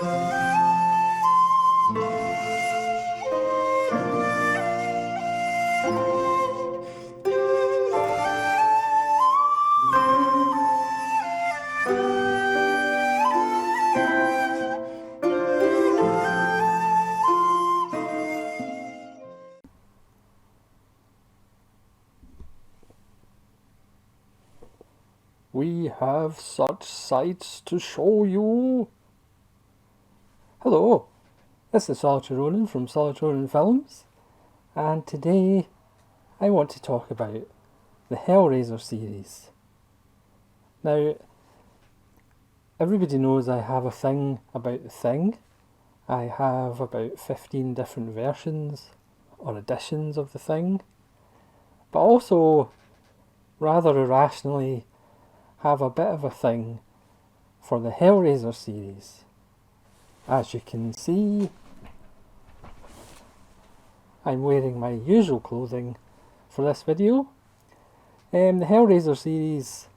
We have such sights to show you. Hello, this is Solitary Ronin from Solitary Ronin Films, and today I want to talk about the Hellraiser series. Now, everybody knows I have a thing about The Thing. I have about 15 different versions or editions of The Thing, but also, rather irrationally, have a bit of a thing for the Hellraiser series. As you can see, I'm wearing my usual clothing for this video. The Hellraiser series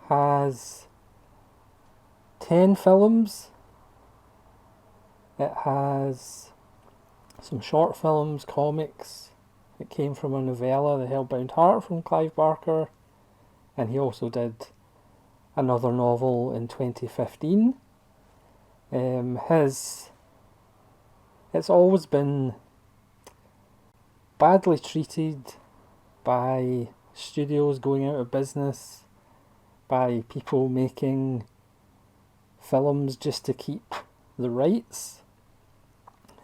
has 10 films. It has some short films, comics. It came from a novella, The Hellbound Heart, from Clive Barker. And he also did another novel in 2015. It's always been badly treated by studios going out of business, by people making films just to keep the rights.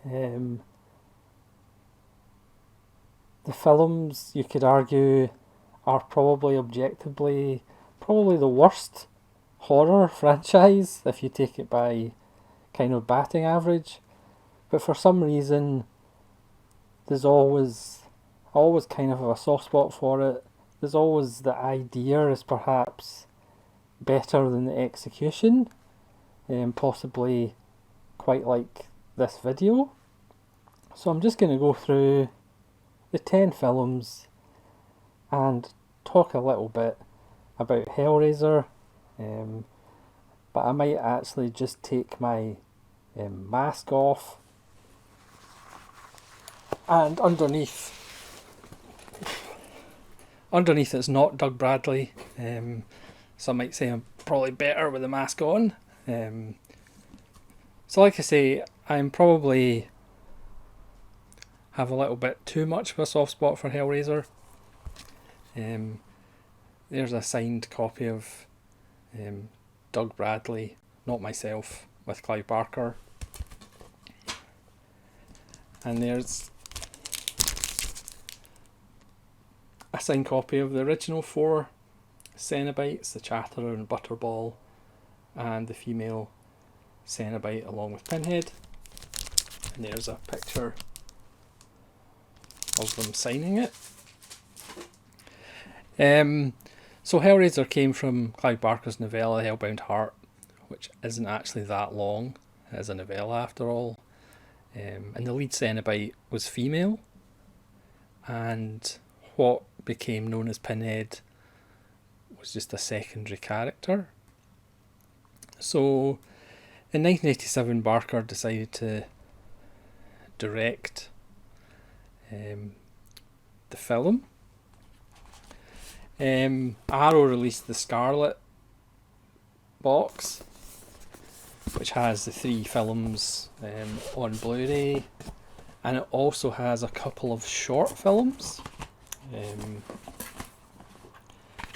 The films, you could argue, are probably objectively the worst horror franchise if you take it by kind of batting average, but for some reason there's always kind of a soft spot for it. There's always the idea is perhaps better than the execution, possibly quite like this video. So I'm just going to go through the 10 films and talk a little bit about Hellraiser, but I might actually just take my mask off, and underneath it's not Doug Bradley, so I might say I'm probably better with the mask on. So like I say, I'm probably have a little bit too much of a soft spot for Hellraiser. There's a signed copy of Doug Bradley, not myself, with Clive Barker. And there's a signed copy of the original 4 Cenobites, the Chatterer and Butterball, and the female Cenobite along with Pinhead. And there's a picture of them signing it. So Hellraiser came from Clive Barker's novella Hellbound Heart, which isn't actually that long as a novella after all. And the lead Cenobite was female, and what became known as Pinhead was just a secondary character. So in 1987 Barker decided to direct the film. Arrow released the Scarlet box, which has the 3 films on Blu-ray, and it also has a couple of short films.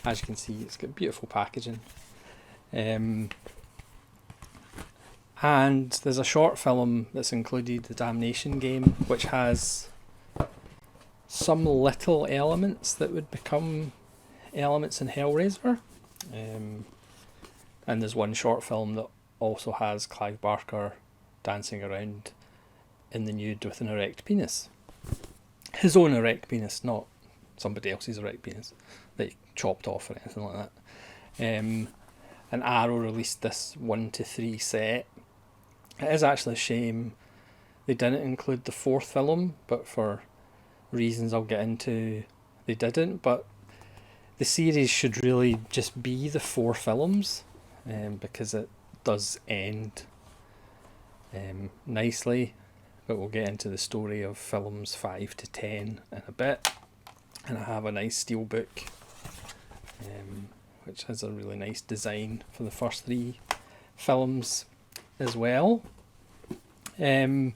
As you can see, it's got beautiful packaging. And there's a short film that's included, The Damnation Game, which has some little elements that would become elements in Hellraiser. And there's one short film that also has Clive Barker dancing around in the nude with an erect penis. His own erect penis, not somebody else's erect penis that he chopped off or anything like that. And Arrow released this 1-3 set. It is actually a shame they didn't include the 4th film, but for reasons I'll get into, they didn't. But the series should really just be the 4 films, because it does end nicely, but we'll get into the story of films 5 to 10 in a bit. And I have a nice steelbook, which has a really nice design for the first 3 films as well. Like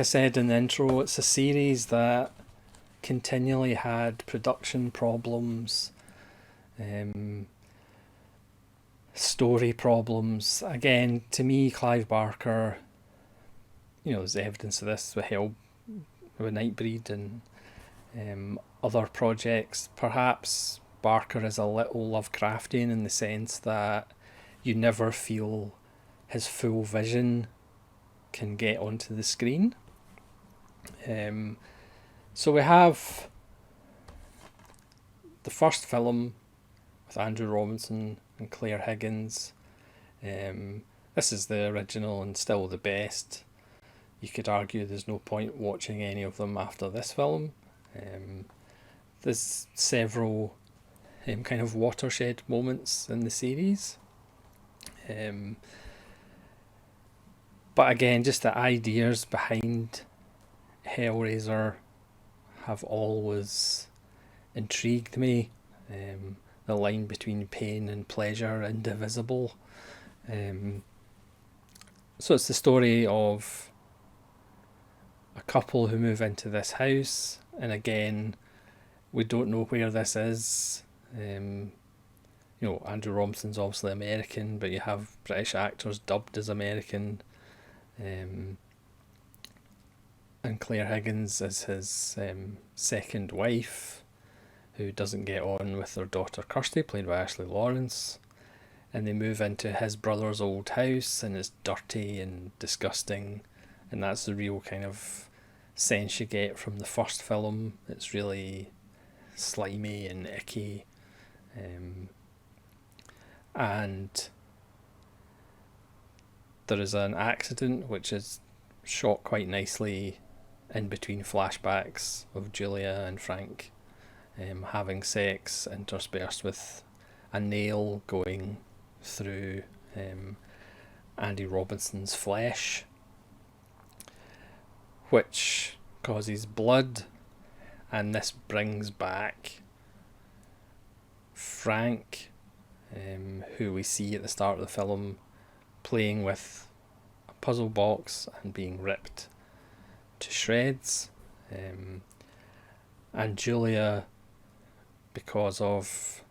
I said in the intro, it's a series that continually had production problems, story problems. Again, to me, Clive Barker, there's evidence of this with with Nightbreed and other projects. Perhaps Barker is a little Lovecraftian in the sense that you never feel his full vision can get onto the screen. So we have the first film with Andrew Robinson and Claire Higgins. This is the original and still the best. You could argue there's no point watching any of them after this film. There's several kind of watershed moments in the series. But again, just the ideas behind Hellraiser have always intrigued me. The line between pain and pleasure indivisible. So it's the story of a couple who move into this house, and again, we don't know where this is. Andrew Robinson's obviously American, but you have British actors dubbed as American. And Claire Higgins is his second wife, who doesn't get on with their daughter Kirsty, played by Ashley Lawrence. And they move into his brother's old house, and it's dirty and disgusting, and that's the real kind of sense you get from the first film. It's really slimy and icky, and there is an accident which is shot quite nicely in between flashbacks of Julia and Frank having sex, interspersed with a nail going through Andy Robinson's flesh, which causes blood, and this brings back Frank, who we see at the start of the film playing with a puzzle box and being ripped to shreds. And Julia, because of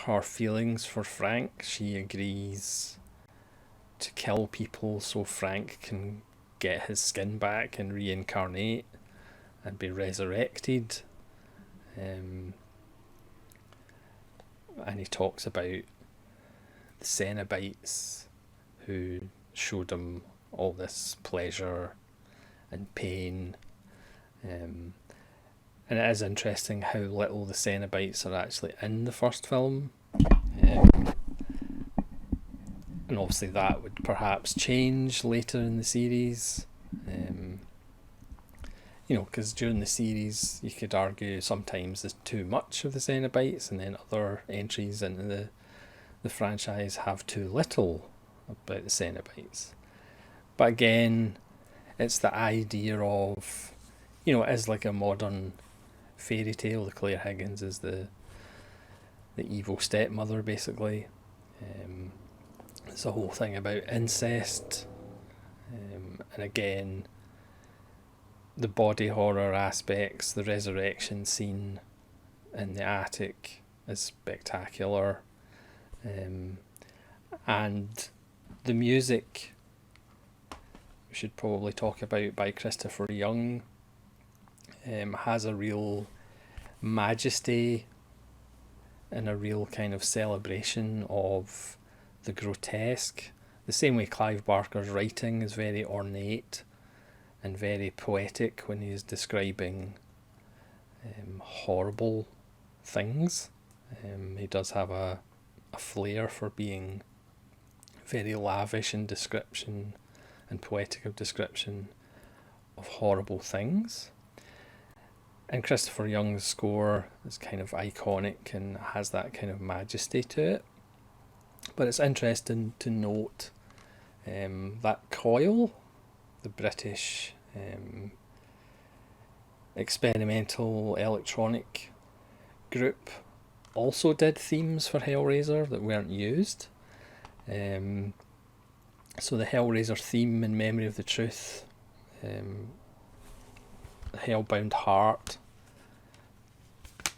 her feelings for Frank, she agrees to kill people so Frank can get his skin back and reincarnate and be resurrected. And he talks about the Cenobites who showed him all this pleasure and pain. And it is interesting how little the Cenobites are actually in the first film. And obviously that would perhaps change later in the series. Because during the series you could argue sometimes there's too much of the Cenobites, and then other entries into the franchise have too little about the Cenobites. But again, it's the idea of, it is like a modern fairy tale. The Claire Higgins is the evil stepmother, basically. It's a whole thing about incest, and again, the body horror aspects, the resurrection scene in the attic is spectacular, and the music we should probably talk about, by Christopher Young, has a real majesty and a real kind of celebration of the grotesque. The same way Clive Barker's writing is very ornate and very poetic when he's describing horrible things. He does have a flair for being very lavish in description and poetic of description of horrible things. And Christopher Young's score is kind of iconic and has that kind of majesty to it. But it's interesting to note that Coil, the British experimental electronic group, also did themes for Hellraiser that weren't used. So the Hellraiser theme, In Memory of the Truth, Hellbound Heart,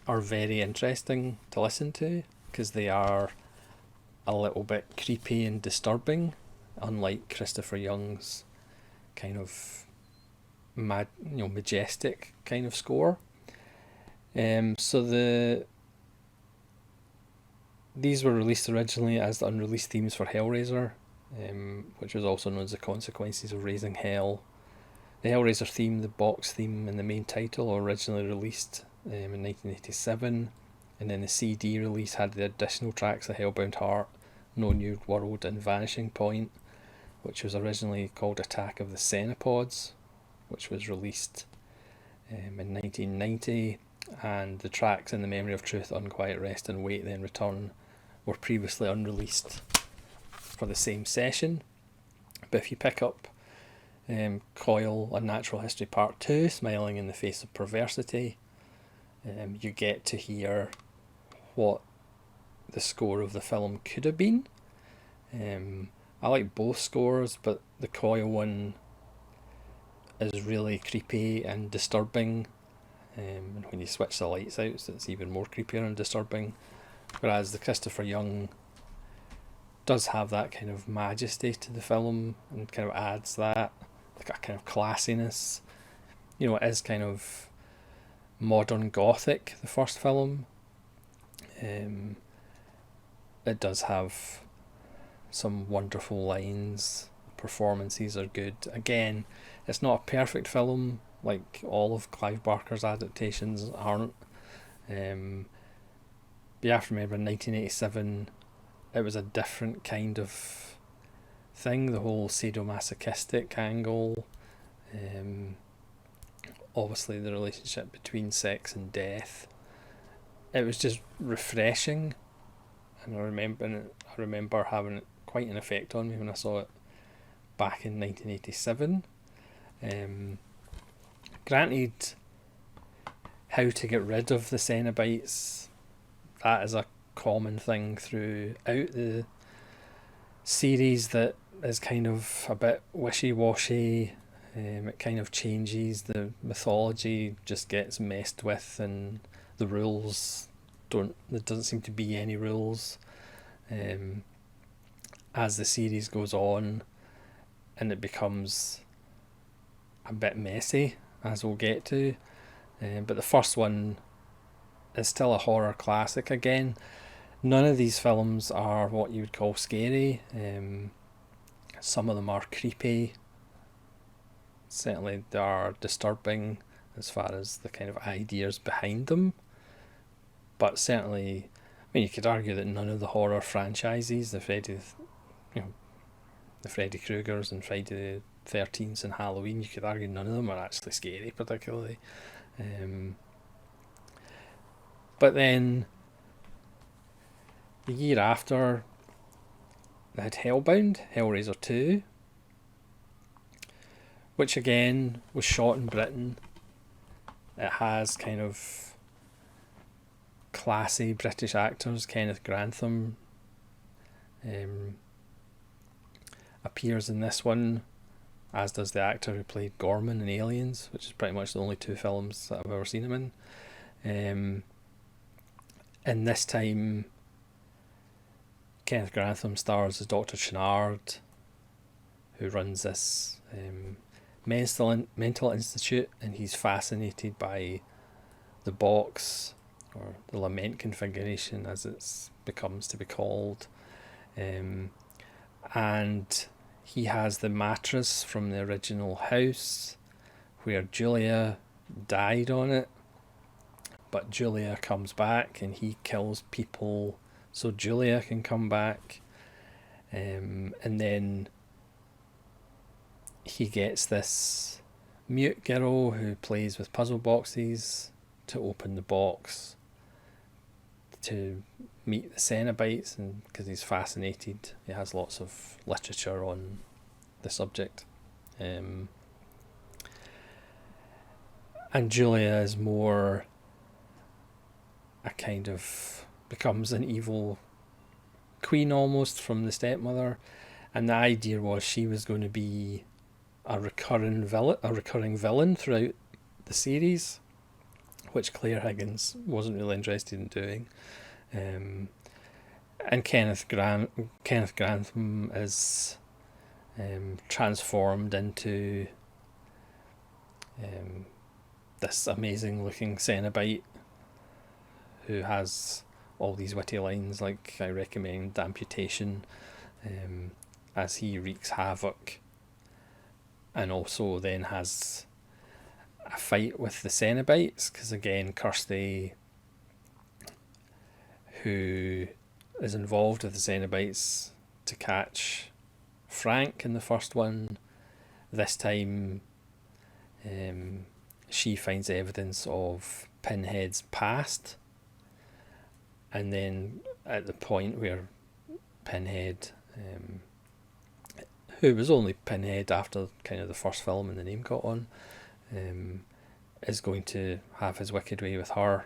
are very interesting to listen to because they are a little bit creepy and disturbing, unlike Christopher Young's kind of majestic kind of score. So these were released originally as the unreleased themes for Hellraiser, which was also known as The Consequences of Raising Hell. The Hellraiser theme, the box theme, and the main title were originally released in 1987, and then the CD release had the additional tracks of Hellbound Heart, No New World, and Vanishing Point, which was originally called Attack of the Cenopods, which was released in 1990, and the tracks In the Memory of Truth, Unquiet Rest, and Wait Then Return were previously unreleased for the same session. But if you pick up Coil, A Natural History Part 2, Smiling in the Face of Perversity, you get to hear what the score of the film could have been. I like both scores, but the Coil one is really creepy and disturbing, and when you switch the lights out, so it's even more creepier and disturbing. Whereas the Christopher Young does have that kind of majesty to the film and kind of adds that, like a kind of classiness. It is kind of modern gothic, the first film. It does have some wonderful lines, performances are good. Again, it's not a perfect film, like all of Clive Barker's adaptations aren't. But you have to remember, in 1987, it was a different kind of thing, the whole sadomasochistic angle. Obviously the relationship between sex and death. It was just refreshing, and I remember having quite an effect on me when I saw it back in 1987. Granted, how to get rid of the Cenobites, that is a common thing throughout the series that is kind of a bit wishy-washy. It kind of changes, the mythology just gets messed with, and the rules there doesn't seem to be any rules as the series goes on, and it becomes a bit messy, as we'll get to. But the first one is still a horror classic. Again, none of these films are what you would call scary. Some of them are creepy. Certainly they are disturbing as far as the kind of ideas behind them. But certainly, you could argue that none of the horror franchises, the Freddy Kruegers and Friday the 13th and Halloween, you could argue none of them are actually scary particularly. But then the year after, they had Hellraiser 2, which again was shot in Britain. It has kind of classy British actors. Kenneth Grantham appears in this one, as does the actor who played Gorman in Aliens, which is pretty much the only two films that I've ever seen him in. And this time, Kenneth Grantham stars as Dr. Chenard, who runs this mental institute, and he's fascinated by the box, or the lament configuration as it becomes to be called. And he has the mattress from the original house where Julia died on it, but Julia comes back and he kills people so Julia can come back. And then he gets this mute girl who plays with puzzle boxes to open the box to meet the Cenobites, and because he's fascinated, he has lots of literature on the subject. And Julia is more a kind of becomes an evil queen almost from the stepmother, and the idea was she was going to be a recurring villain throughout the series, which Claire Higgins wasn't really interested in doing. And Kenneth Grantham is transformed into this amazing looking Cenobite who has all these witty lines like "I recommend amputation," as he wreaks havoc, and also then has a fight with the Cenobites, because again Kirsty, who is involved with the Cenobites to catch Frank in the first one, this time she finds evidence of Pinhead's past, and then at the point where Pinhead, who was only Pinhead after kind of the first film and the name got on, is going to have his wicked way with her,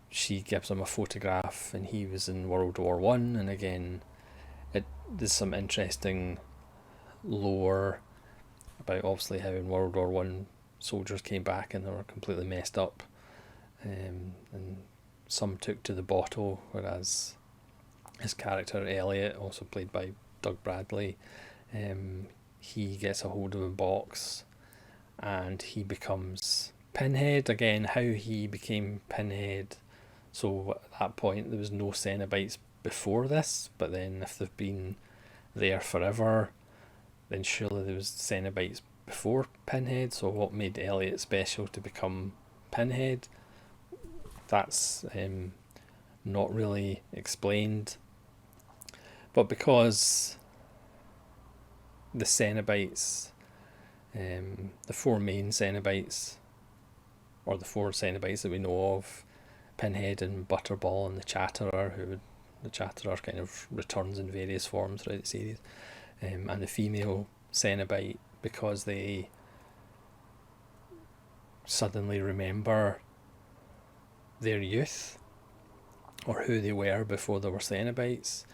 she gives him a photograph, and he was in World War One, and again, there's some interesting lore about obviously how in World War One soldiers came back and they were completely messed up, and some took to the bottle, whereas his character Elliot, also played by Doug Bradley, he gets a hold of a box and he becomes Pinhead. Again, how he became Pinhead, so at that point there was no Cenobites before this, but then if they've been there forever, then surely there was Cenobites before Pinhead, so what made Elliot special to become Pinhead? That's not really explained. But because the Cenobites, the four main Cenobites, or the four Cenobites that we know of, Pinhead and Butterball and the Chatterer, the Chatterer kind of returns in various forms throughout the series, and the female Cenobite, because they suddenly remember their youth, or who they were before they were Cenobites,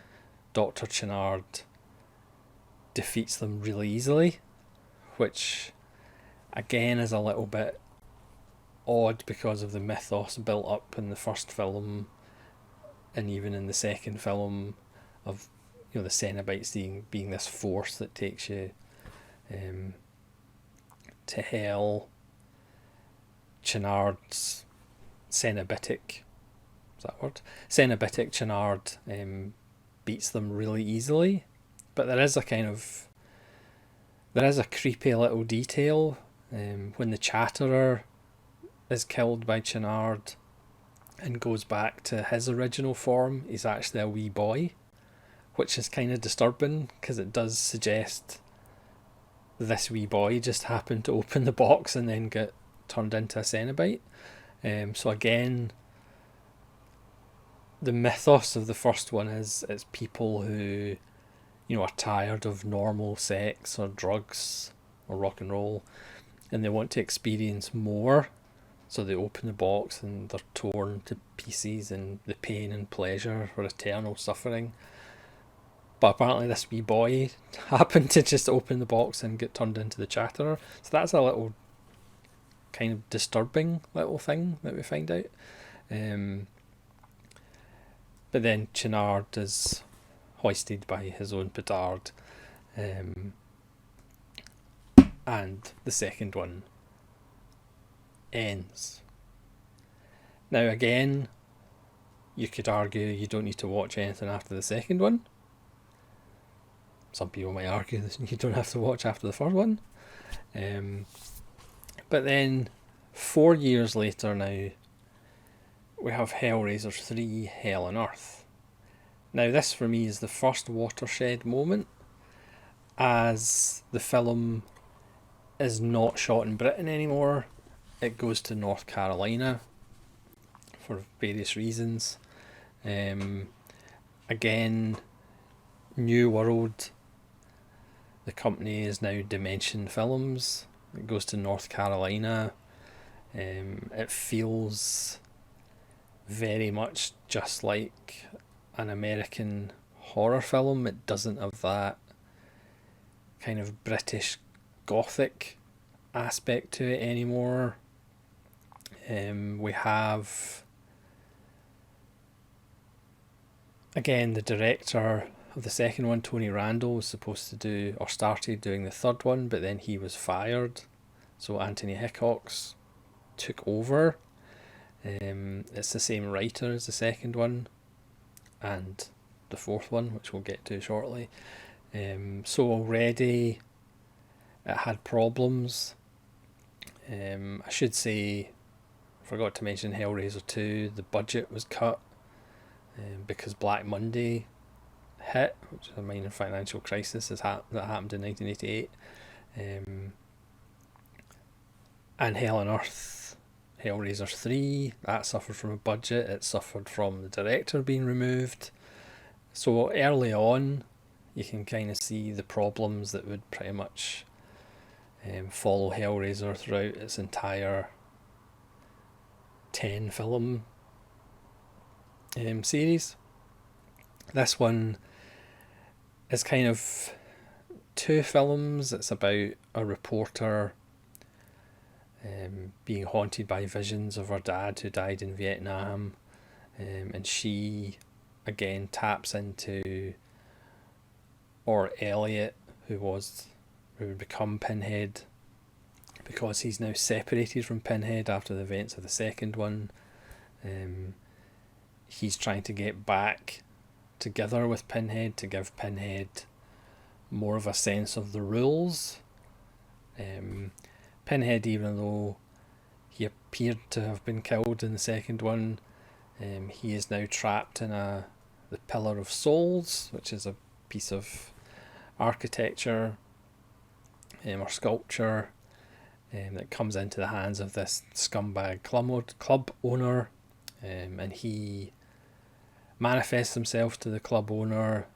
Dr. Chenard defeats them really easily, which again is a little bit odd because of the mythos built up in the first film and even in the second film of, you know, the Cenobites being this force that takes you to hell. Chenard's Cenobitic, is that a word? Cenobitic Chenard beats them really easily, but there is a creepy little detail when the Chatterer is killed by Chenard and goes back to his original form. He's actually a wee boy, which is kind of disturbing because it does suggest this wee boy just happened to open the box and then get turned into a Cenobite. So again, the mythos of the first one is it's people who, you know, are tired of normal sex or drugs or rock and roll, and they want to experience more. So they open the box and they're torn to pieces, and the pain and pleasure or eternal suffering. But apparently this wee boy happened to just open the box and get turned into the Chatterer. So that's a little kind of disturbing little thing that we find out. But then Chenard is hoisted by his own petard. And the second one ends. Now again, you could argue you don't need to watch anything after the second one. Some people might argue that you don't have to watch after the first one. But then 4 years later now, we have Hellraiser 3 Hell on Earth. Now this for me is the first watershed moment, as the film is not shot in Britain anymore. It goes to North Carolina for various reasons. Again, New World. The company is now Dimension Films. It goes to North Carolina. It feels very much just like an American horror film. It doesn't have that kind of British gothic aspect to it anymore. We have, again, the director of the second one, Tony Randall, was supposed to do, or started doing the third one, but then he was fired. So Anthony Hickox took over. It's the same writer as the second one and the fourth one, which we'll get to shortly. So already it had problems. I should say, I forgot to mention Hellraiser 2, the budget was cut because Black Monday hit, which is a minor financial crisis that happened in 1988. And Hell on Earth, Hellraiser 3, that suffered from a budget. It suffered from the director being removed. So early on, you can kind of see the problems that would pretty much follow Hellraiser throughout its entire 10 film series. This one is kind of 2 films. It's about a reporter being haunted by visions of her dad who died in Vietnam, and she again taps into, or Elliot, who would become Pinhead, because he's now separated from Pinhead after the events of the second one. He's trying to get back together with Pinhead to give Pinhead more of a sense of the rules. Pinhead, even though he appeared to have been killed in the second one, he is now trapped in the Pillar of Souls, which is a piece of architecture or sculpture that comes into the hands of this scumbag club owner, and he manifests himself to the club owner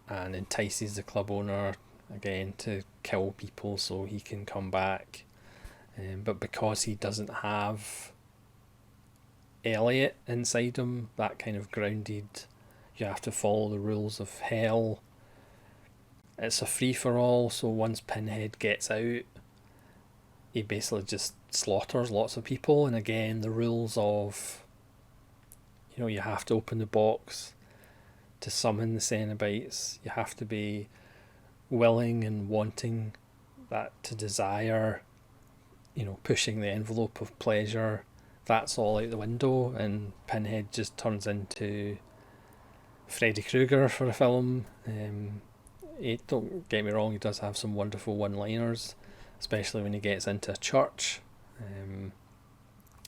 and entices the club owner again to kill people so he can come back. But because he doesn't have Elliot inside him, that kind of grounded, you have to follow the rules of hell, it's a free-for-all. So once Pinhead gets out, he basically just slaughters lots of people. And again, the rules of, you have to open the box to summon the Cenobites. You have to be willing and wanting that to desire, pushing the envelope of pleasure. That's all out the window, and Pinhead just turns into Freddy Krueger for a film. Don't get me wrong, he does have some wonderful one-liners, especially when he gets into a church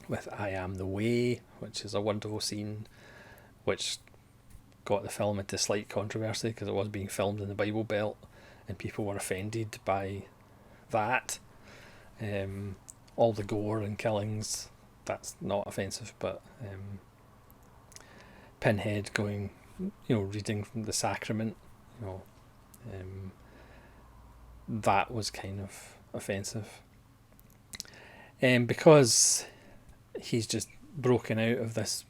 with I Am the Way, which is a wonderful scene, which got the film into slight controversy because it was being filmed in the Bible Belt and people were offended by that. All the gore and killings, that's not offensive, but Pinhead going, reading from the sacrament, that was kind of offensive. Because he's just broken out of this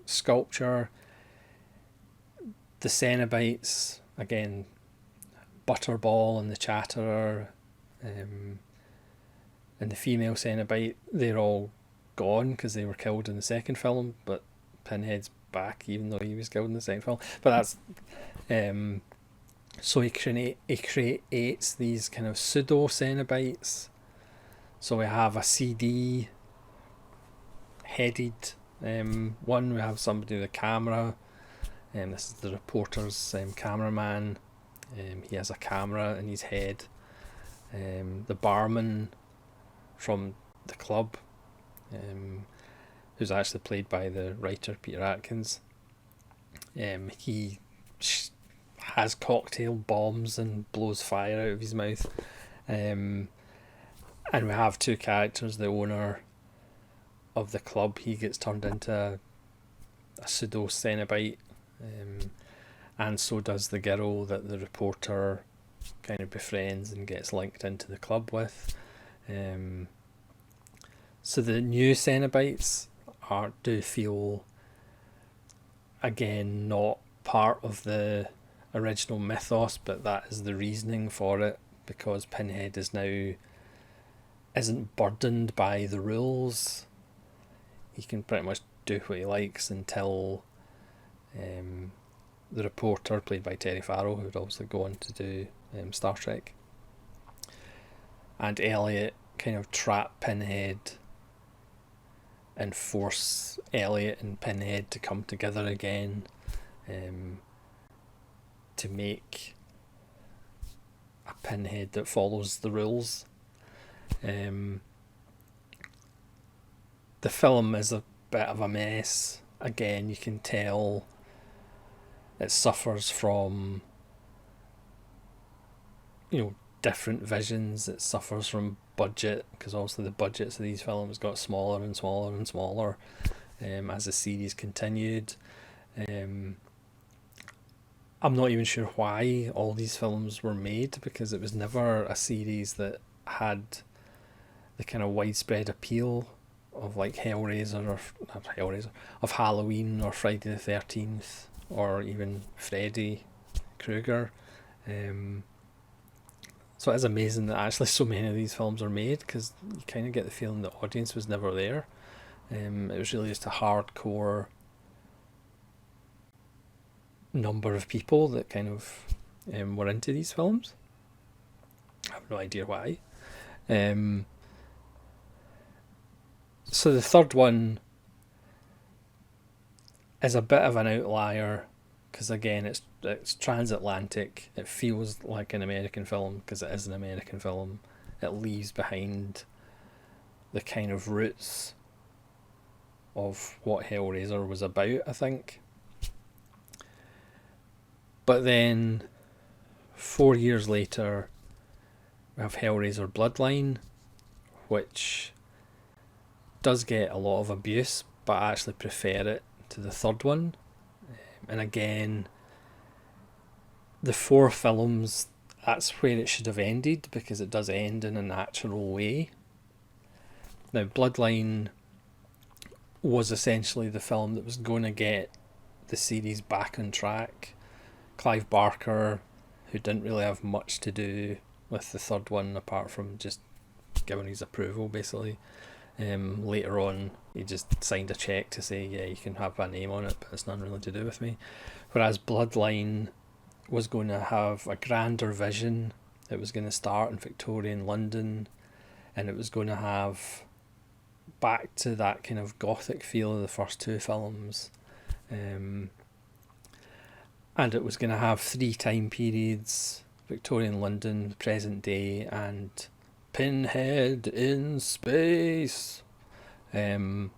sculpture, the Cenobites, again, Butterball and the Chatterer, and the female Cenobite, they're all gone because they were killed in the second film, but Pinhead's back even though he was killed in the second film. But that's so he creates these kind of pseudo Cenobites. So we have a CD headed one, we have somebody with a camera, and this is the reporter's cameraman. He has a camera in his head. The barman from the club, who's actually played by the writer Peter Atkins, he has cocktail bombs and blows fire out of his mouth. And we have 2 characters. The owner of the club, he gets turned into a pseudo Cenobite, and so does the girl that the reporter kind of befriends and gets linked into the club with. So the new Cenobites do feel, again, not part of the original mythos, but that is the reasoning for it, because Pinhead isn't burdened by the rules. He can pretty much do what he likes until the reporter, played by Terry Farrell, who would obviously go on to do Star Trek, and Elliot kind of trap Pinhead and force Elliot and Pinhead to come together again, to make a Pinhead that follows the rules. The film is a bit of a mess. Again, you can tell it suffers from, different visions. It suffers from budget, because obviously the budgets of these films got smaller and smaller and smaller as the series continued. I'm not even sure why all these films were made, because it was never a series that had the kind of widespread appeal of like of Halloween or Friday the 13th or even Freddy Krueger. So it is amazing that actually so many of these films are made, because you kind of get the feeling the audience was never there. It was really just a hardcore number of people that kind of were into these films. I have no idea why. So the third one is a bit of an outlier, because again it's transatlantic. It feels like an American film because it is an American film. It leaves behind the kind of roots of what Hellraiser was about, I think. But then 4 years later we have Hellraiser Bloodline, which does get a lot of abuse, but I actually prefer it to the third one. And again, the 4 films, that's where it should have ended, because it does end in a natural way. Now, Bloodline was essentially the film that was going to get the series back on track. Clive Barker, who didn't really have much to do with the third one apart from just giving his approval, basically. Later on, he just signed a check to say, yeah, you can have my name on it, but it's nothing really to do with me. Whereas Bloodline was going to have a grander vision. It was going to start in Victorian London, and it was going to have back to that kind of gothic feel of the first 2 films. And it was going to have 3 time periods: Victorian London, present day, and Pinhead in space. And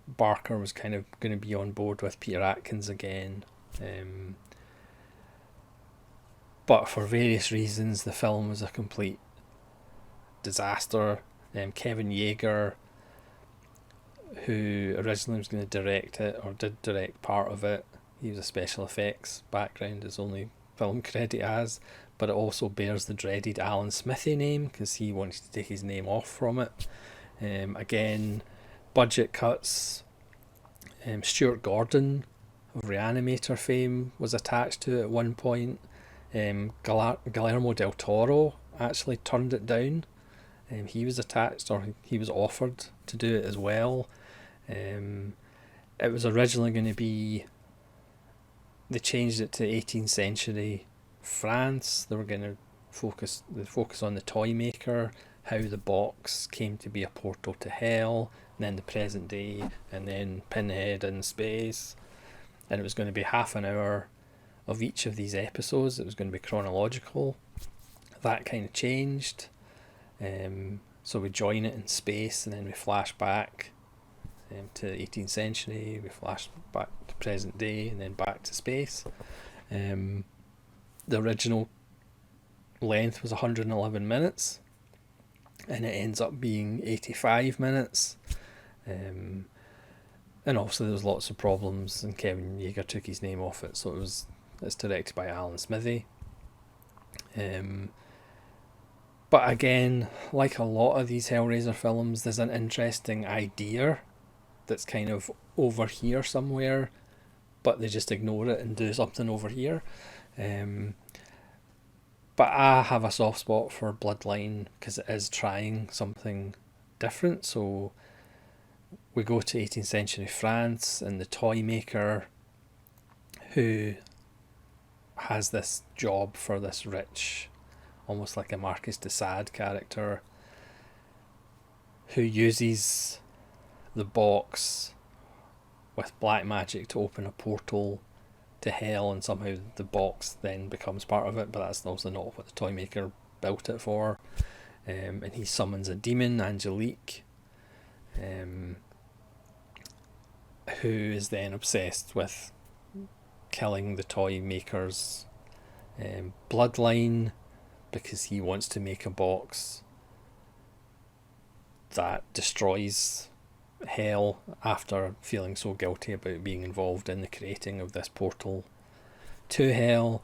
Barker was kind of going to be on board with Peter Atkins again. But for various reasons, the film was a complete disaster. Kevin Yeager, who originally was going to direct it, or did direct part of it, he was a special effects background, his only film credit as, but it also bears the dreaded Alan Smithy name, because he wanted to take his name off from it. Again, budget cuts. Stuart Gordon of Reanimator fame was attached to it at one point. Guillermo del Toro actually turned it down. He was attached, or he was offered to do it as well. It was originally going to be, they changed it to 18th century France. They were going to focus on the toy maker, how the box came to be a portal to hell, and then the present day, and then Pinhead in space. And it was going to be half an hour of each of these episodes. It was going to be chronological. That kind of changed. So we join it in space, and then we flash back to the 18th century, we flash back to present day, and then back to space. The original length was 111 minutes, and it ends up being 85 minutes. And obviously there's lots of problems, and Kevin Yeager took his name off it, so it's directed by Alan Smithy. But again, like a lot of these Hellraiser films, there's an interesting idea that's kind of over here somewhere, but they just ignore it and do something over here. But I have a soft spot for Bloodline because it is trying something different. So we go to 18th century France and the toy maker who has this job for this rich, almost like a Marquis de Sade character, who uses the box with black magic to open a portal to hell, and somehow the box then becomes part of it, but that's also not what the toy maker built it for. And he summons a demon, Angelique, who is then obsessed with killing the toy maker's bloodline, because he wants to make a box that destroys hell after feeling so guilty about being involved in the creating of this portal to hell.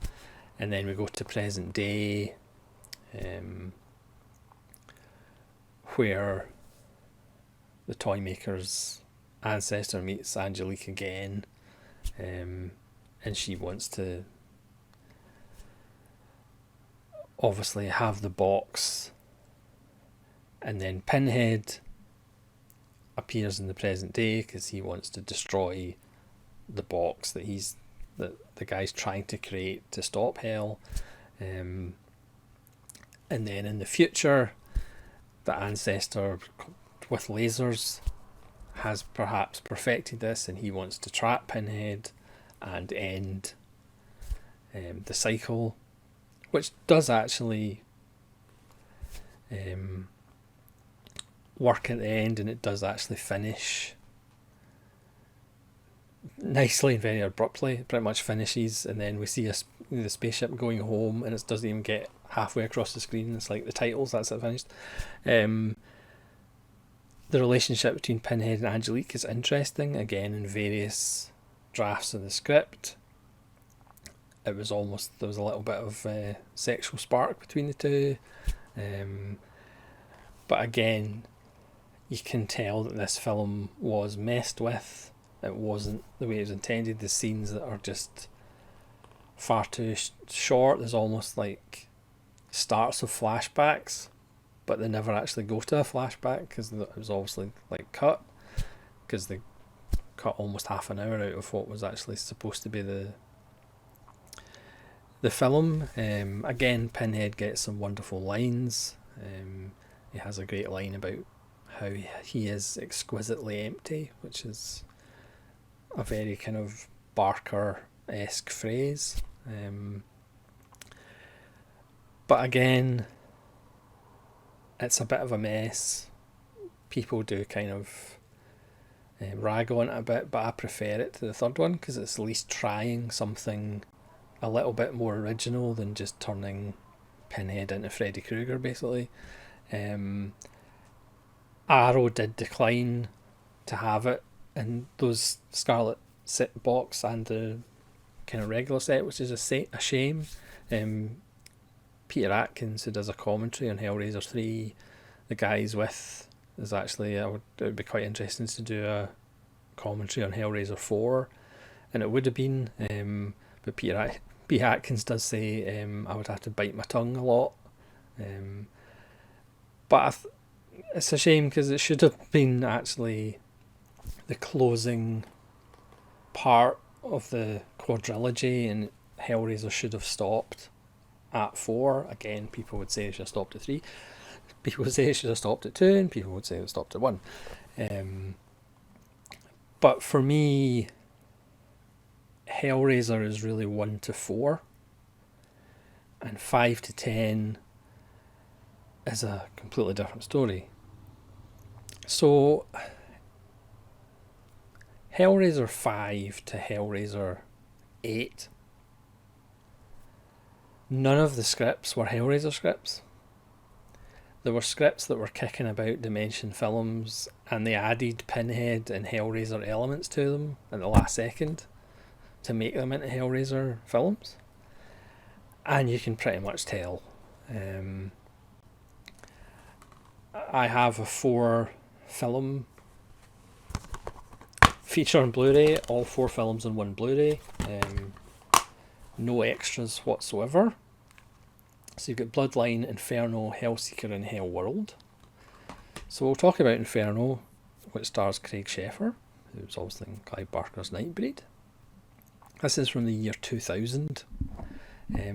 And then we go to present day, where the toy maker's ancestor meets Angelique again, and she wants to obviously have the box. And then Pinhead appears in the present day because he wants to destroy the box that the guy's trying to create to stop hell. And then in the future, the ancestor with lasers has perhaps perfected this, and he wants to trap Pinhead and end the cycle, which does actually work at the end, and it does actually finish nicely and very abruptly. It pretty much finishes, and then we see the spaceship going home, and it doesn't even get halfway across the screen. It's like the titles, that's it, finished. The relationship between Pinhead and Angelique is interesting, again in various drafts of the script. There was a little bit of sexual spark between the two, but again, you can tell that this film was messed with. It wasn't the way it was intended. The scenes that are just far too short. There's almost like starts of flashbacks, but they never actually go to a flashback because it was obviously like cut, because they cut almost half an hour out of what was actually supposed to be the film. Again, Pinhead gets some wonderful lines. He has a great line about how he is exquisitely empty, which is a very kind of Barker-esque phrase. But again, it's a bit of a mess. People do kind of rag on it a bit, but I prefer it to the third one because it's at least trying something a little bit more original than just turning Pinhead into Freddy Krueger, basically. Arrow did decline to have it in those Scarlet set box and the kind of regular set, which is a shame. Peter Atkins, who does a commentary on Hellraiser 3, the guys with, is actually, it would be quite interesting to do a commentary on Hellraiser 4, and it would have been, but Peter Atkins does say I would have to bite my tongue a lot. But it's a shame because it should have been actually the closing part of the quadrilogy, and Hellraiser should have stopped at 4. Again, people would say it should have stopped at 3. People would say it should have stopped at 2, and people would say it stopped at 1. But for me, Hellraiser is really 1 to 4, and 5 to 10 is a completely different story. So Hellraiser 5 to Hellraiser 8, none of the scripts were Hellraiser scripts. there were scripts that were kicking about Dimension Films, and they added Pinhead and Hellraiser elements to them at the last second to make them into Hellraiser films. And you can pretty much tell. I have a 4-film feature on Blu-ray, all 4 films on one Blu-ray. No extras whatsoever. So you've got Bloodline, Inferno, Hellseeker and Hellworld. So we'll talk about Inferno, which stars Craig Sheffer, who's obviously in Clive Barker's Nightbreed. This is from the year 2000.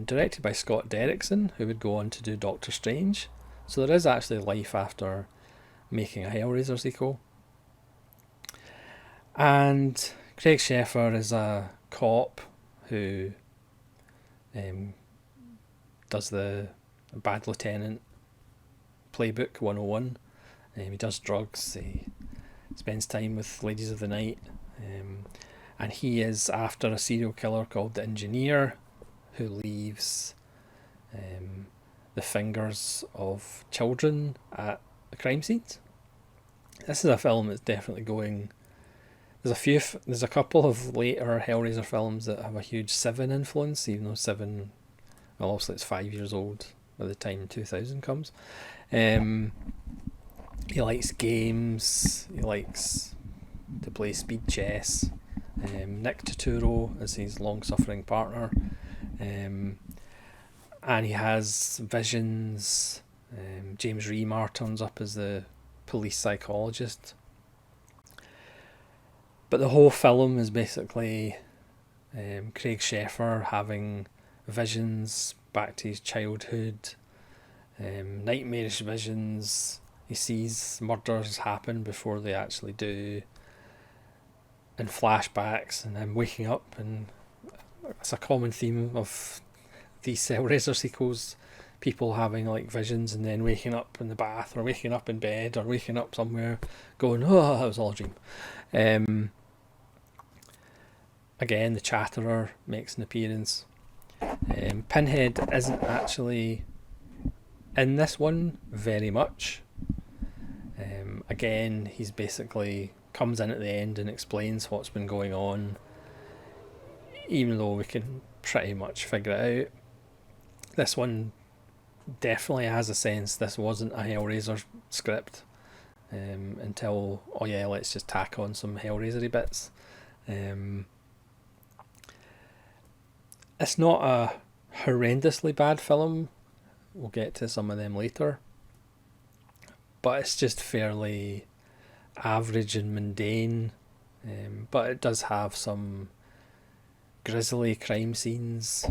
Directed by Scott Derrickson, who would go on to do Doctor Strange. So there is actually life after making a Hellraiser sequel. And Craig Sheffer is a cop who does the Bad Lieutenant playbook 101. He does drugs, he spends time with ladies of the night, and he is after a serial killer called the Engineer, who leaves the fingers of children at the crime scenes. This is a film that's definitely going. There's a couple of later Hellraiser films that have a huge Seven influence, even though Seven, well, obviously it's 5 years old by the time 2000 comes. He likes games. He likes to play speed chess. Nick Turturro is his long-suffering partner. And he has visions. James Remar turns up as the police psychologist. But the whole film is basically Craig Sheffer having visions back to his childhood, nightmarish visions. He sees murders happen before they actually do, and flashbacks, and then waking up, and it's a common theme of these Hellraiser sequels, people having like visions and then waking up in the bath or waking up in bed or waking up somewhere going, oh, that was all a dream. Again, the Chatterer makes an appearance. Pinhead isn't actually in this one very much. Again, he's basically comes in at the end and explains what's been going on, even though we can pretty much figure it out. This one definitely has a sense this wasn't a Hellraiser script until, oh yeah, let's just tack on some Hellraiser-y bits. It's not a horrendously bad film. We'll get to some of them later. But it's just fairly average and mundane. But it does have some grisly crime scenes.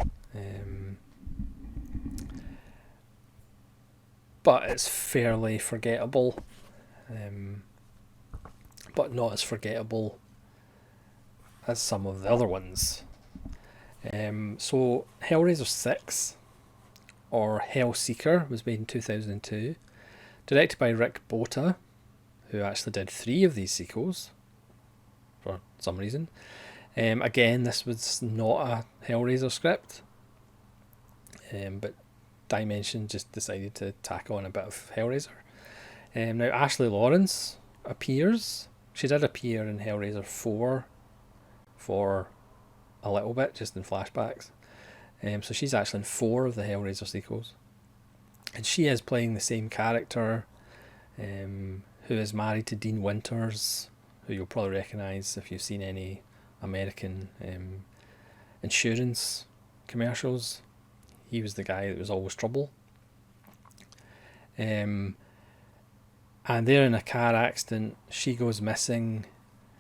But it's fairly forgettable. But not as forgettable as some of the other ones. So Hellraiser 6, or Hellseeker, was made in 2002, directed by Rick Bota, who actually did 3 of these sequels for some reason. Again, this was not a Hellraiser script, but Dimension just decided to tack on a bit of Hellraiser. Now Ashley Lawrence appears. She did appear in Hellraiser 4 for a little bit, just in flashbacks. So she's actually in 4 of the Hellraiser sequels. And she is playing the same character, who is married to Dean Winters, who you'll probably recognise if you've seen any American insurance commercials. He was the guy that was always trouble. And they're in a car accident. She goes missing.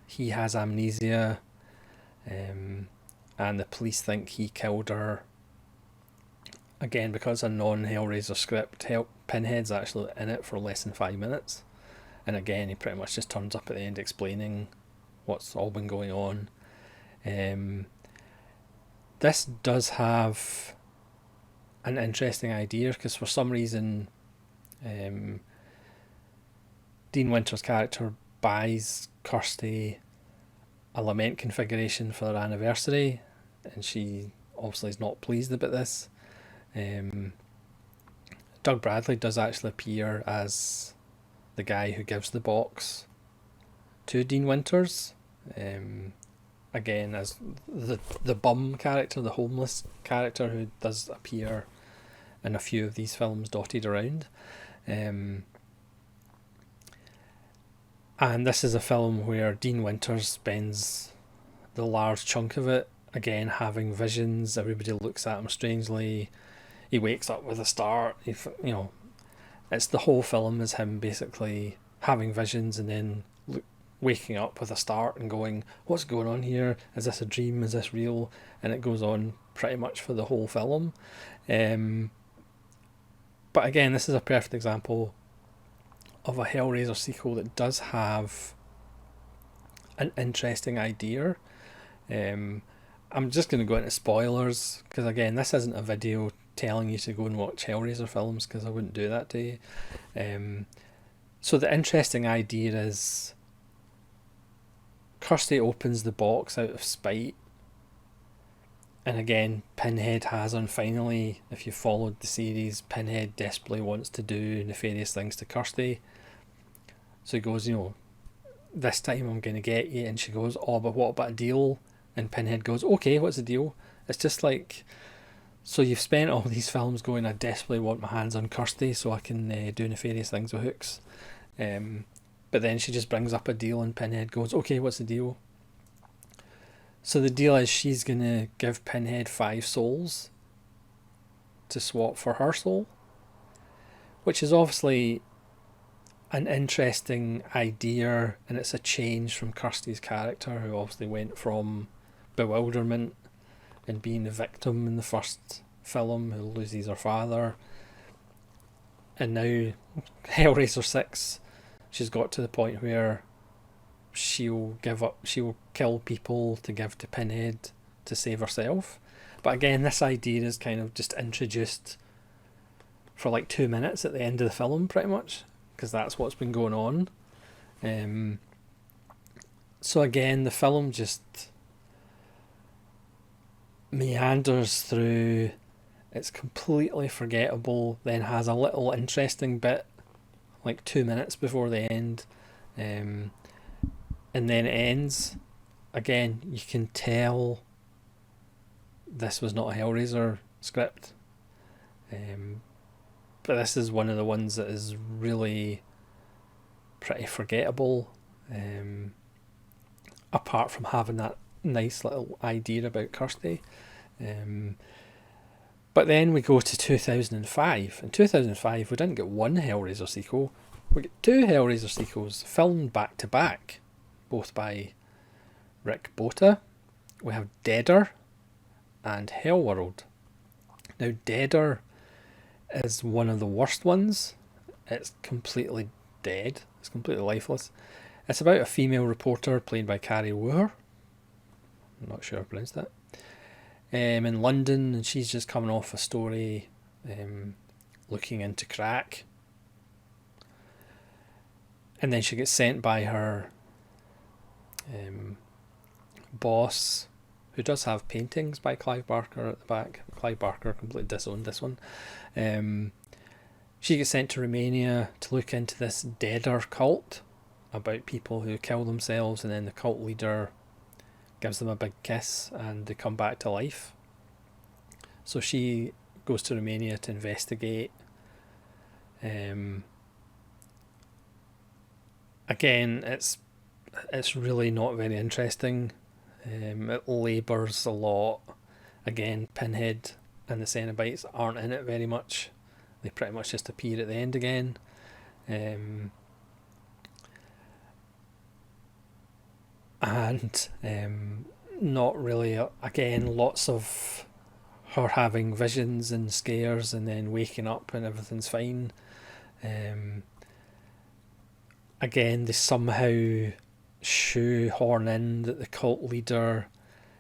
He has amnesia. And the police think he killed her. Again, because a non-Hellraiser script, Pinhead's actually in it for less than 5 minutes. And again, he pretty much just turns up at the end explaining what's all been going on. This does have an interesting idea, because for some reason Dean Winters' character buys Kirsty a lament configuration for their anniversary, and she obviously is not pleased about this. Doug Bradley does actually appear as the guy who gives the box to Dean Winters. Again, as the bum character, the homeless character who does appear in a few of these films dotted around. And this is a film where Dean Winters spends the large chunk of it, again, having visions. Everybody looks at him strangely. He wakes up with a start. It's the whole film is him basically having visions and then waking up with a start and going, what's going on here? Is this a dream? Is this real? And it goes on pretty much for the whole film. But again, this is a perfect example of a Hellraiser sequel that does have an interesting idea. I'm just going to go into spoilers because, again, this isn't a video telling you to go and watch Hellraiser films because I wouldn't do that to you. So the interesting idea is Kirsty opens the box out of spite. And again, Pinhead has on finally, if you followed the series, Pinhead desperately wants to do nefarious things to Kirsty. So he goes, this time I'm going to get you. And she goes, oh, but what about a deal? And Pinhead goes, okay, what's the deal? It's just like, so you've spent all these films going, I desperately want my hands on Kirsty so I can do nefarious things with hooks. But then she just brings up a deal and Pinhead goes, okay, what's the deal? So the deal is she's going to give Pinhead 5 souls to swap for her soul, which is obviously an interesting idea, and it's a change from Kirsty's character, who obviously went from bewilderment and being a victim in the first film who loses her father, and now Hellraiser 6, she's got to the point where she'll kill people to give to Pinhead to save herself. But again, this idea is kind of just introduced for like 2 minutes at the end of the film, pretty much, because that's what's been going on. So again, the film just meanders through. It's completely forgettable, then has a little interesting bit like 2 minutes before the end, and then it ends. Again, you can tell this was not a Hellraiser script, but this is one of the ones that is really pretty forgettable, apart from having that nice little idea about Kirsty. But then we go to 2005. In 2005, we didn't get one Hellraiser sequel. We get 2 Hellraiser sequels filmed back to back, both by Rick Bota. We have Deader and Hellworld. Now, Deader is one of the worst ones. It's completely dead. It's completely lifeless. It's about a female reporter played by Carrie Wooher. I'm not sure I pronounced that. In London, and she's just coming off a story looking into crack. And then she gets sent by her boss, who does have paintings by Clive Barker at the back. Clive Barker completely disowned this one. She gets sent to Romania to look into this Deader cult about people who kill themselves, and then the cult leader gives them a big kiss and they come back to life. So she goes to Romania to investigate. Again, it's really not very interesting. It labours a lot. Again, Pinhead and the Cenobites aren't in it very much. They pretty much just appear at the end again. And not really, again, lots of her having visions and scares and then waking up and everything's fine. Again, they somehow shoehorn in that the cult leader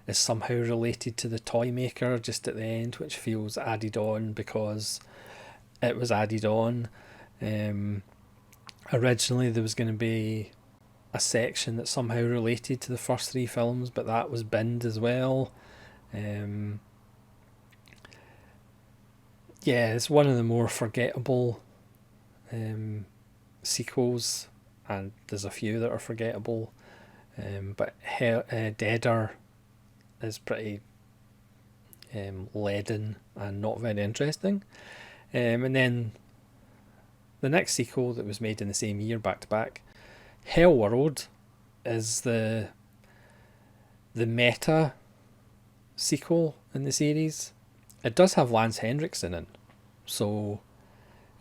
is somehow related to the toy maker just at the end, which feels added on because it was added on. Originally there was going to be a section that somehow related to the first 3 films, but that was binned as well. Yeah, it's one of the more forgettable sequels, and there's a few that are forgettable. But Deader is pretty leaden and not very interesting. And then the next sequel that was made in the same year, back to back, Hellworld, is the meta sequel in the series. It does have Lance Henriksen in, so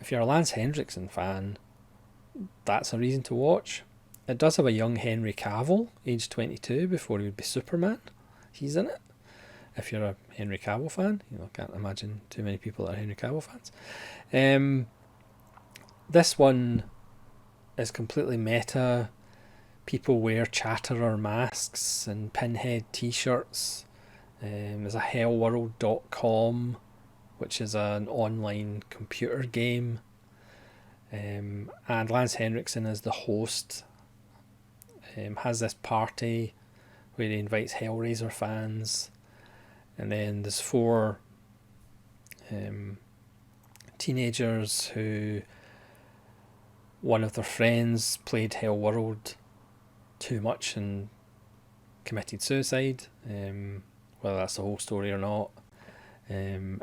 if you're a Lance Henriksen fan, that's a reason to watch. It does have a young Henry Cavill, aged 22, before he would be Superman. He's in it. If you're a Henry Cavill fan, I can't imagine too many people that are Henry Cavill fans. This one is completely meta. People wear Chatterer masks and Pinhead t-shirts. There's a hellworld.com, which is an online computer game. And Lance Henriksen is the host. Has this party where he invites Hellraiser fans. And then there's 4 teenagers who, one of their friends played Hellworld too much and committed suicide, whether that's the whole story or not. And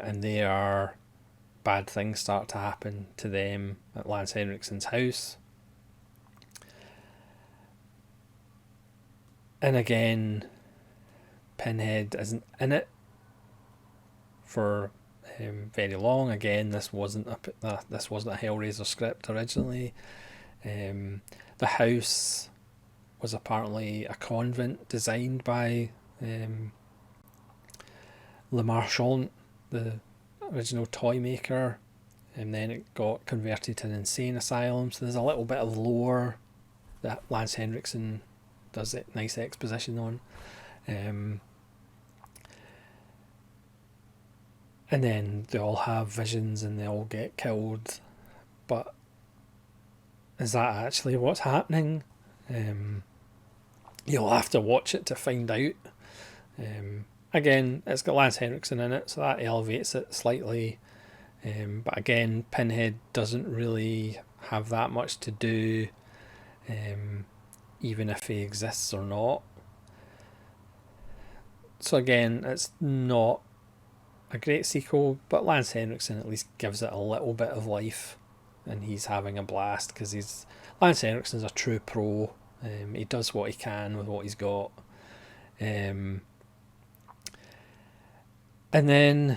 bad things start to happen to them at Lance Henriksen's house. And again, Pinhead isn't in it for very long. Again, this wasn't a Hellraiser script originally. The house was apparently a convent designed by Le Marchand, the original toy maker, and then it got converted to an insane asylum. So there's a little bit of lore that Lance Henriksen does it nice exposition on. And then they all have visions and they all get killed. But is that actually what's happening? You'll have to watch it to find out. Again, it's got Lance Henriksen in it, so that elevates it slightly. But again, Pinhead doesn't really have that much to do, even if he exists or not. So again, it's not a great sequel, but Lance Henriksen at least gives it a little bit of life, and he's having a blast because Lance Henriksen's a true pro. He does what he can with what he's got. And then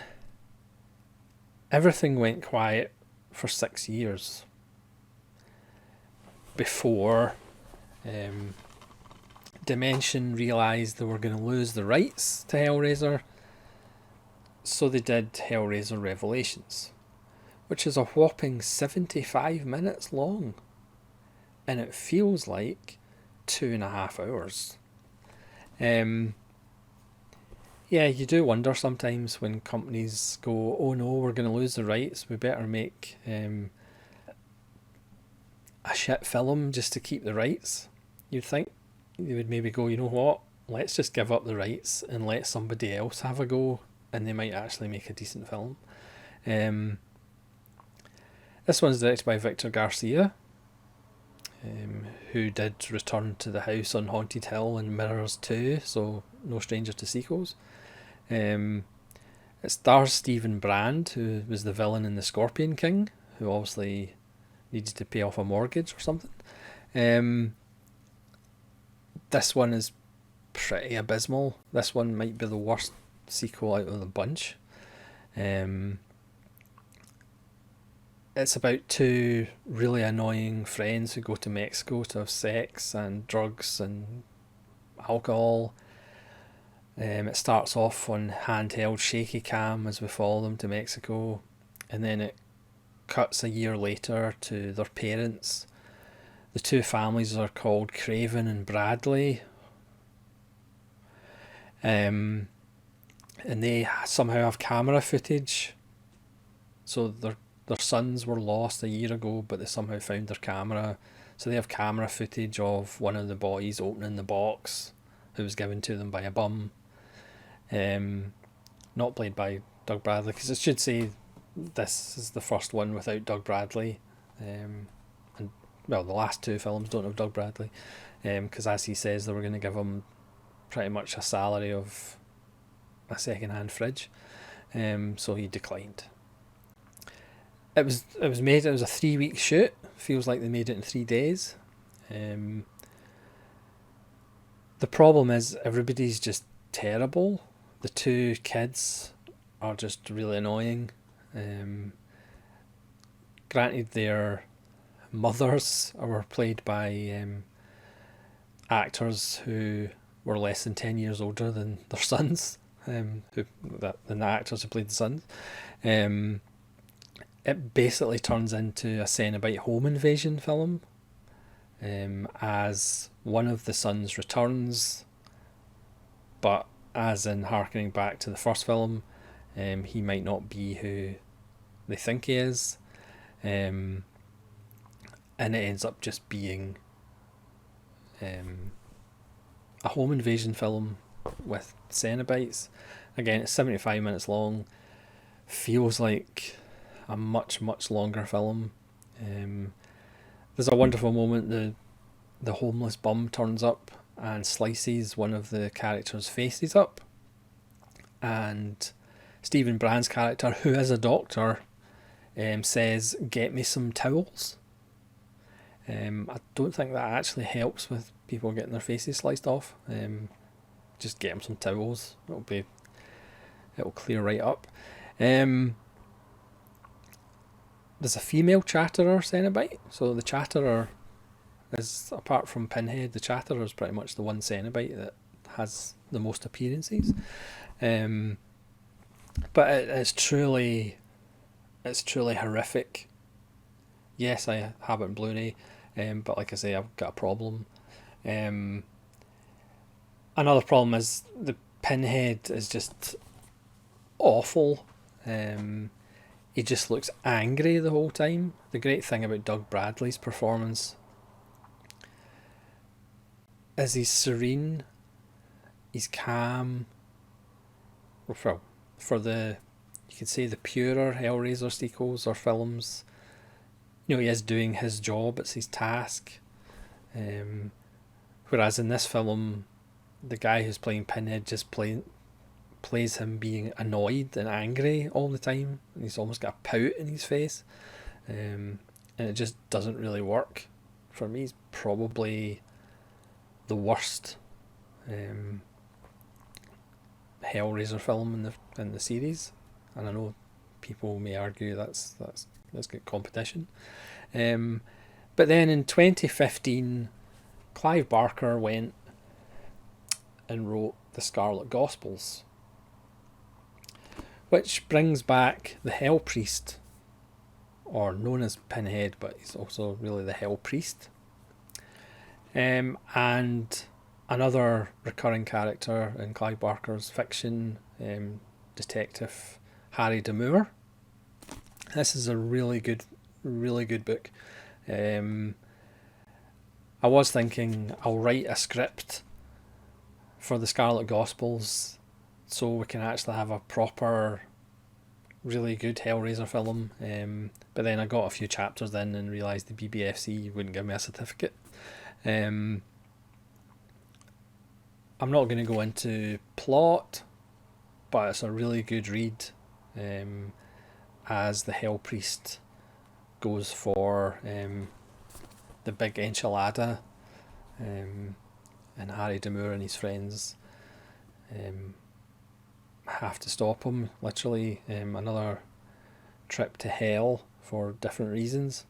everything went quiet for 6 years before Dimension realised they were going to lose the rights to Hellraiser, so they did Hellraiser Revelations, which is a whopping 75 minutes long, and it feels like 2.5 hours. Yeah, you do wonder sometimes when companies go, oh no, we're going to lose the rights, we better make a shit film just to keep the rights. You'd think they would maybe go, you know what, let's just give up the rights and let somebody else have a go, and they might actually make a decent film. This one's directed by Victor Garcia, who did Return to the House on Haunted Hill and Mirrors 2, so no stranger to sequels. It stars Stephen Brand, who was the villain in The Scorpion King, who obviously needed to pay off a mortgage or something. This one is pretty abysmal. This one might be the worst sequel out of the bunch. It's about 2 really annoying friends who go to Mexico to have sex and drugs and alcohol. It starts off on handheld shaky cam as we follow them to Mexico, and then it cuts a year later to their parents. The 2 families are called Craven and Bradley, and they somehow have camera footage. So their sons were lost a year ago, but they somehow found their camera. So they have camera footage of one of the boys opening the box, who was given to them by a bum. Not played by Doug Bradley, because it should say this is the first one without Doug Bradley, and well, the last two films don't have Doug Bradley, because as he says, they were going to give him pretty much a salary of a second-hand fridge, so he declined. It was made. It was a 3-week shoot. Feels like they made it in 3 days. The problem is everybody's just terrible. The two kids are just really annoying. Granted, their mothers were played by actors who were less than 10 years older than their sons, than the actors who played the sons. It basically turns into a Cenobite home invasion film, as one of the sons returns, but as in harkening back to the first film, he might not be who they think he is, and it ends up just being a home invasion film with Cenobites. Again, it's 75 minutes long, feels like a much longer film. There's a wonderful moment. The homeless bum turns up and slices one of the characters' faces up, and Stephen Brand's character, who is a doctor, says, "Get me some towels." I don't think that actually helps with people getting their faces sliced off. Just get them some towels. It'll clear right up. There's a female Chatterer Cenobite. So the Chatterer is, apart from Pinhead, the Chatterer is pretty much the one Cenobite that has the most appearances. But it's truly horrific. Yes, I have it in Blu-ray, but like I say, I've got a problem. Another problem is the Pinhead is just awful. He just looks angry the whole time. The great thing about Doug Bradley's performance is he's serene, he's calm. For the, you could say, the purer Hellraiser sequels or films, he is doing his job, it's his task. Whereas in this film, the guy who's playing Pinhead just plays him being annoyed and angry all the time. He's almost got a pout in his face, and it just doesn't really work. For me, he's probably the worst Hellraiser film in the series, and I know people may argue that's good competition. But then in 2015, Clive Barker went and wrote The Scarlet Gospels, which brings back the Hell Priest, or known as Pinhead, but he's also really the Hell Priest, and another recurring character in Clive Barker's fiction, Detective Harry Demure. This is a really good book. I was thinking I'll write a script for the Scarlet Gospels so we can actually have a proper, really good Hellraiser film. But then I got a few chapters in and realised the BBFC wouldn't give me a certificate. I'm not going to go into plot, but it's a really good read, as the Hell Priest goes for the big enchilada, and Harry Demure and his friends have to stop him, literally. Another trip to hell for different reasons.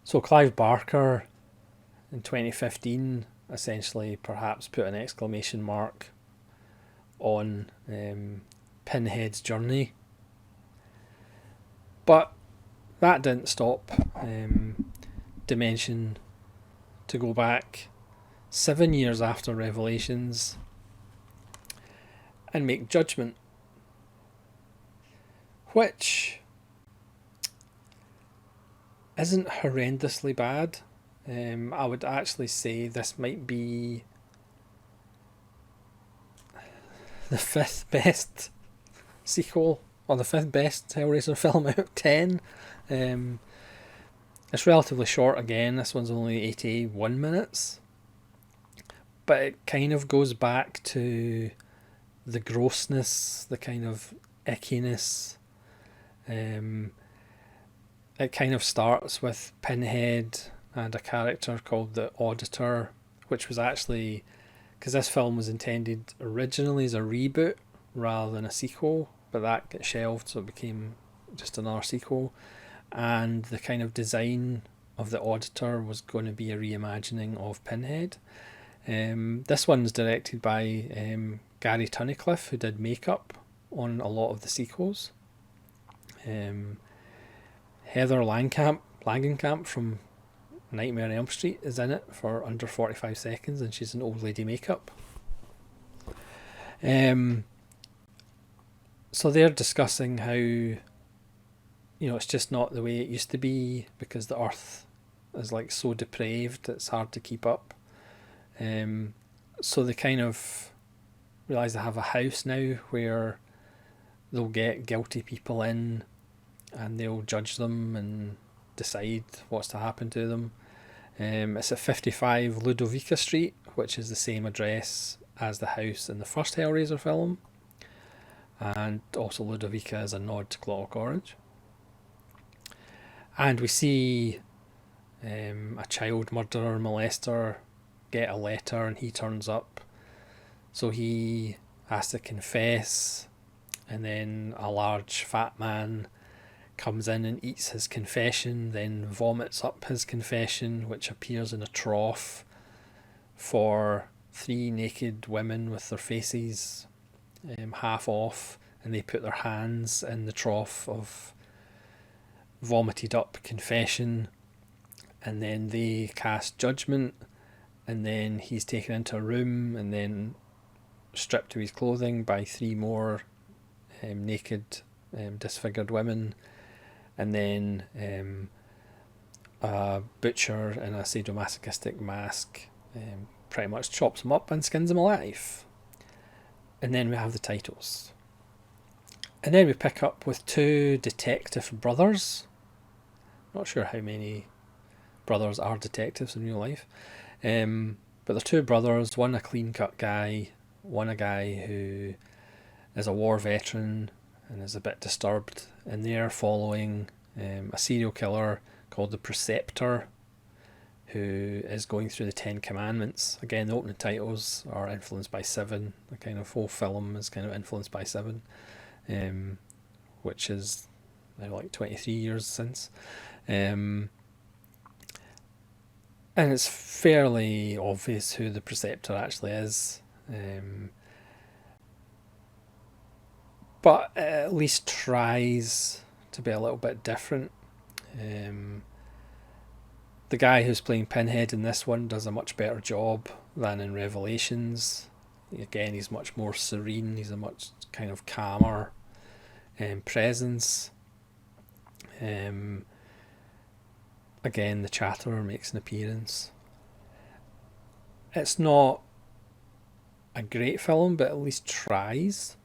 So Clive Barker in 2015 essentially perhaps put an exclamation mark on Pinhead's journey. But that didn't stop Dimension to go back 7 years after Revelations and make Judgment, which isn't horrendously bad. I would actually say this might be the 5th best sequel or the fifth best Hellraiser film out of 10. Um, it's relatively short again. This one's only 81 minutes, but it kind of goes back to the grossness, the kind of ickiness. It kind of starts with Pinhead and a character called the Auditor, which was actually, because this film was intended originally as a reboot rather than a sequel, but that got shelved, so it became just another sequel. And the kind of design of the Auditor was going to be a reimagining of Pinhead. This one's directed by Gary Tunnicliffe, who did makeup on a lot of the sequels. Heather Langenkamp from Nightmare on Elm Street is in it for under 45 seconds, and she's an old lady makeup. So they're discussing how, it's just not the way it used to be because the earth is like so depraved it's hard to keep up. So they kind of realise they have a house now where they'll get guilty people in and they'll judge them and decide what's to happen to them. It's at 55 Ludovica Street, which is the same address as the house in the first Hellraiser film. And also Ludovica is a nod to Clockwork Orange. And we see a child murderer, molester, get a letter and he turns up. So he has to confess, and then a large fat man comes in and eats his confession, then vomits up his confession, which appears in a trough for 3 naked women with their faces half off, and they put their hands in the trough of vomited up confession, and then they cast judgment, and then he's taken into a room and then stripped to his clothing by 3 more naked disfigured women, and then a butcher in a sadomasochistic mask pretty much chops him up and skins him alive. And then we have the titles. And then we pick up with 2 detective brothers. Not sure how many brothers are detectives in real life. But they're 2 brothers, one a clean-cut guy, one a guy who is a war veteran and is a bit disturbed, and they're following a serial killer called the Preceptor, who is going through the 10 Commandments. Again, the opening titles are influenced by 7. The kind of whole film is kind of influenced by 7, which is now like 23 years since. And it's fairly obvious who the Preceptor actually is. But it at least tries to be a little bit different. The guy who's playing Pinhead in this one does a much better job than in Revelations. Again, he's much more serene, he's a much kind of calmer presence. Again, the Chatterer makes an appearance. It's not a great film, but at least tries.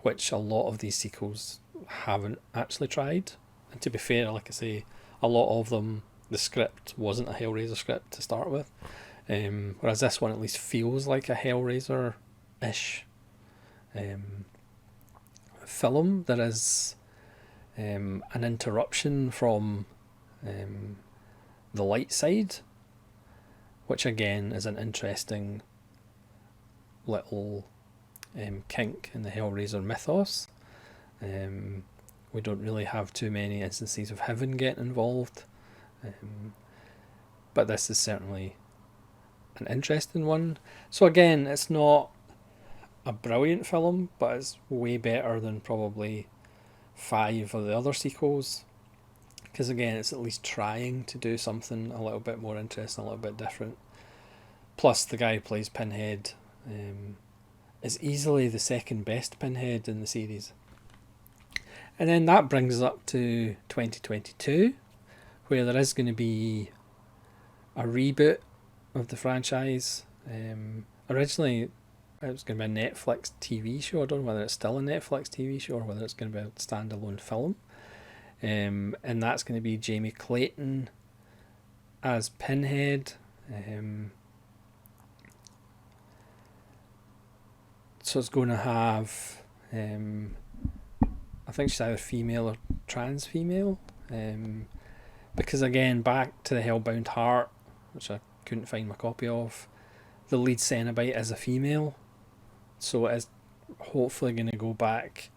Which a lot of these sequels haven't actually tried. And to be fair, like I say, a lot of them, the script wasn't a Hellraiser script to start with. Whereas this one at least feels like a Hellraiser-ish film. There is an interruption from the light side, which again is an interesting little kink in the Hellraiser mythos. We don't really have too many instances of heaven getting involved, but this is certainly an interesting one. So again, it's not a brilliant film, but it's way better than probably 5 of the other sequels, because again, it's at least trying to do something a little bit more interesting, a little bit different. Plus, the guy who plays Pinhead is easily the second best Pinhead in the series. And then that brings us up to 2022, where there is going to be a reboot of the franchise. Originally, it was going to be a Netflix TV show. I don't know whether it's still a Netflix TV show or whether it's going to be a standalone film. And that's going to be Jamie Clayton as Pinhead. So it's going to have, I think she's either female or trans female. Because again, back to the Hellbound Heart, which I couldn't find my copy of, the lead Cenobite is a female. So it is hopefully going to go back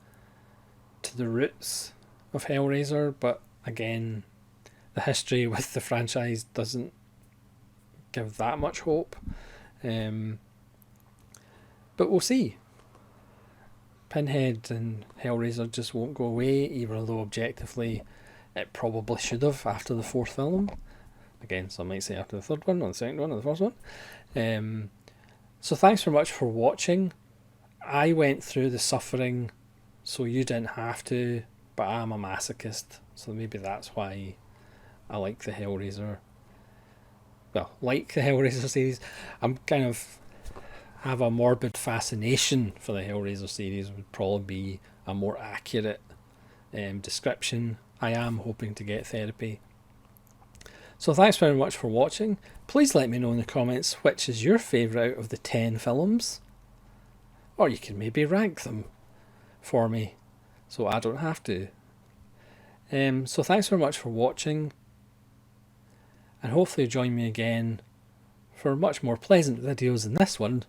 to the roots of Hellraiser, but again, the history with the franchise doesn't give that much hope. But we'll see. Pinhead and Hellraiser just won't go away, even though objectively it probably should have after the fourth film. Again, some might say after the third one, or the second one, or the first one. So thanks very much for watching. I went through the suffering, so you didn't have to, but I'm a masochist, so maybe that's why I like the Hellraiser. Well, like the Hellraiser series. I'm kind of have a morbid fascination for the Hellraiser series would probably be a more accurate description. I am hoping to get therapy. So thanks very much for watching. Please let me know in the comments which is your favourite out of the 10 films. Or you can maybe rank them for me so I don't have to. So thanks very much for watching. And hopefully join me again for much more pleasant videos than this one.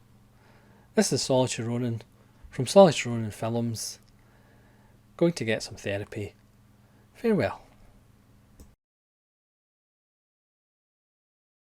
This is Solitary Ronin from Solitary Ronin Films. Going to get some therapy. Farewell.